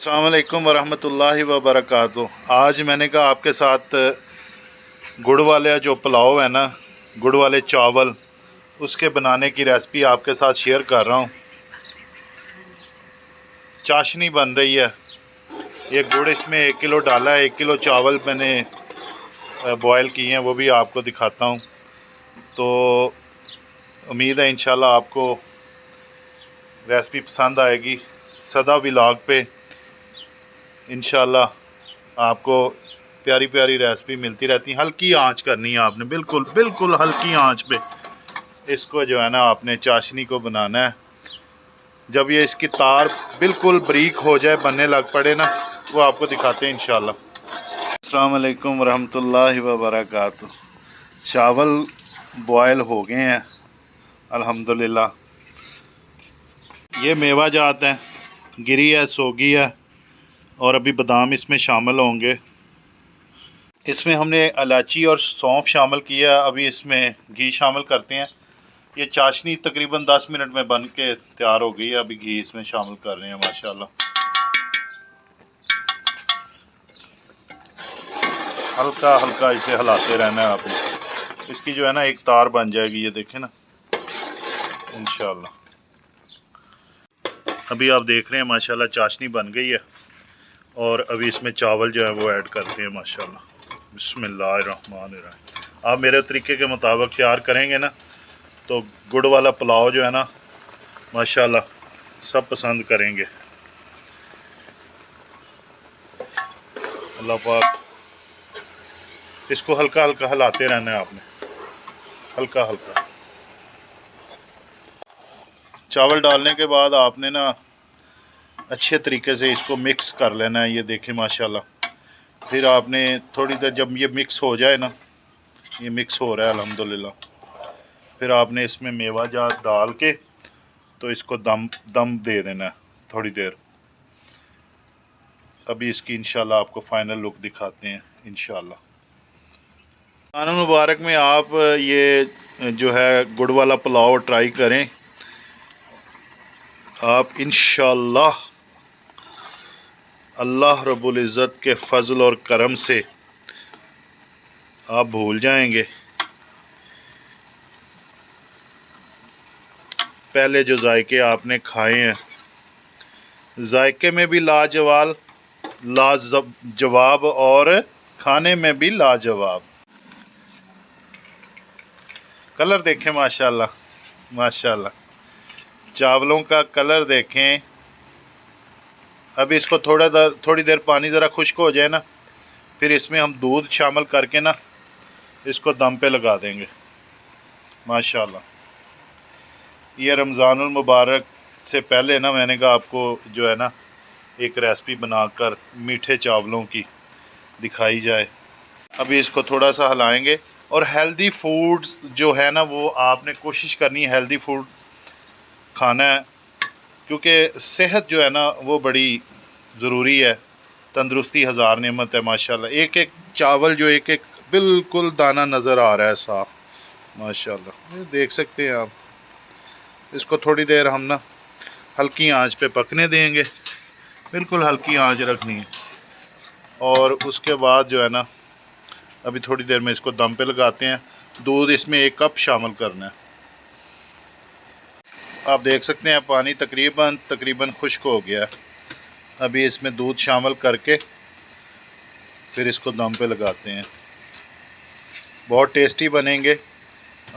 अस्सलाम वालेकुम वरहमतुल्लाहि वबरकातुह। आज मैंने कहा आपके साथ गुड़ वाले जो पुलाव है ना, गुड़ वाले चावल, उसके बनाने की रेसिपी आपके साथ शेयर कर रहा हूँ। चाशनी बन रही है। ये गुड़ इसमें 1 किलो डाला है, 1 किलो चावल मैंने बॉयल किए हैं, वो भी आपको दिखाता हूँ। तो उम्मीद है इंशाल्लाह आपको रेसिपी पसंद आएगी। सदा व्लॉग पे इंशाल्लाह आपको प्यारी प्यारी रेसिपी मिलती रहती है। हल्की आंच करनी है आपने, बिल्कुल बिल्कुल हल्की आंच पे इसको जो है ना आपने चाशनी को बनाना है। जब ये इसकी तार बिल्कुल बारीक हो जाए, बनने लग पड़े ना, वो आपको दिखाते हैं इंशाल्लाह। अस्सलाम वालेकुम वरहमतुल्लाहि वबरकातुह। चावल बॉयल हो गए हैं अल्हम्दुलिल्लाह। ये मेवा जात है, गिरी है, सोगी है, और अभी बादाम इसमें शामिल होंगे। इसमें हमने इलायची और सौंफ शामिल किया। अभी इसमें घी शामिल करते हैं। ये चाशनी तकरीबन 10 मिनट में बन के तैयार हो गई है। अभी घी इसमें शामिल कर रहे हैं माशाल्लाह। हल्का हल्का इसे हिलाते रहना है आपने। इसकी जो है ना एक तार बन जाएगी, ये देखें ना इंशाल्लाह। अभी आप देख रहे हैं माशाल्लाह चाशनी बन गई है, और अभी इसमें चावल जो है वो ऐड करते हैं माशाल्लाह। बिस्मिल्लाहिर्रहमानिर्रहीम। आप मेरे तरीके के मुताबिक तैयार करेंगे ना तो गुड़ वाला पुलाव जो है ना माशाल्लाह सब पसंद करेंगे। अल्लाह पाक, इसको हल्का हल्का हिलाते रहना है आपने, हल्का हल्का। चावल डालने के बाद आपने ना अच्छे तरीके से इसको मिक्स कर लेना है। ये देखें माशाल्लाह। फिर आपने थोड़ी देर जब ये मिक्स हो जाए ना, ये मिक्स हो रहा है अल्हम्दुलिल्लाह, फिर आपने इसमें मेवा जात डाल के तो इसको दम दे देना है थोड़ी देर। अभी इसकी इंशाल्लाह आपको फाइनल लुक दिखाते हैं इंशाल्लाह। रमज़ान मुबारक में आप ये जो है गुड़ वाला पुलाव ट्राई करें। आप इंशाल्लाह अल्लाह रब्बुल इज़्ज़त के फ़ज़ल और करम से आप भूल जाएंगे पहले जो जायके आपने खाए हैं। जायके में भी लाजवाब और खाने में भी लाजवाब। कलर देखें माशाल्लाह माशाल्लाह, चावलों का कलर देखें। अभी इसको थोड़ी देर पानी ज़रा खुश्क हो जाए ना, फिर इसमें हम दूध शामिल करके ना इसको दम पे लगा देंगे माशाल्लाह। ये रमज़ानुल मुबारक से पहले ना मैंने कहा आपको जो है ना एक रेसिपी बनाकर मीठे चावलों की दिखाई जाए। अभी इसको थोड़ा सा हिलाएंगे। और हेल्दी फूड्स जो है ना वो आपने कोशिश करनी है हेल्दी फूड खाना है, क्योंकि सेहत जो है ना वो बड़ी ज़रूरी है। तंदुरुस्ती हज़ार नेमत है माशाल्लाह। एक एक चावल जो एक एक बिल्कुल दाना नज़र आ रहा है साफ़ माशाल्लाह, ये देख सकते हैं आप। इसको थोड़ी देर हम ना हल्की आंच पे पकने देंगे, बिल्कुल हल्की आंच रखनी है। और उसके बाद जो है ना अभी थोड़ी देर में इसको दम पे लगाते हैं। दूध इसमें 1 कप शामिल करना है। आप देख सकते हैं पानी तकरीबन खुश्क हो गया। अभी इसमें दूध शामिल करके फिर इसको दम पे लगाते हैं। बहुत टेस्टी बनेंगे।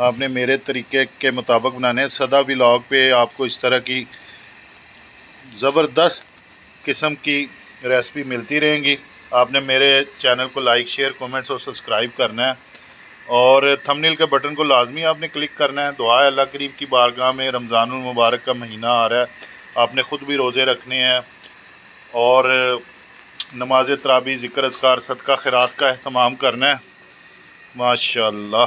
आपने मेरे तरीके के मुताबिक बनाने हैं। सदा व्लॉग पे आपको इस तरह की ज़बरदस्त किस्म की रेसिपी मिलती रहेंगी। आपने मेरे चैनल को लाइक, शेयर, कमेंट्स और सब्सक्राइब करना है, और थंबनेल के बटन को लाजमी आपने क्लिक करना है। दुआ है अल्लाह करीम की बारगाह में, रमज़ानुल मुबारक का महीना आ रहा है, आपने ख़ुद भी रोज़े रखने हैं, और नमाज तरावी, ज़िक्र, अज़कार, सदका खैरात का अहतमाम करना है माशाल्लाह।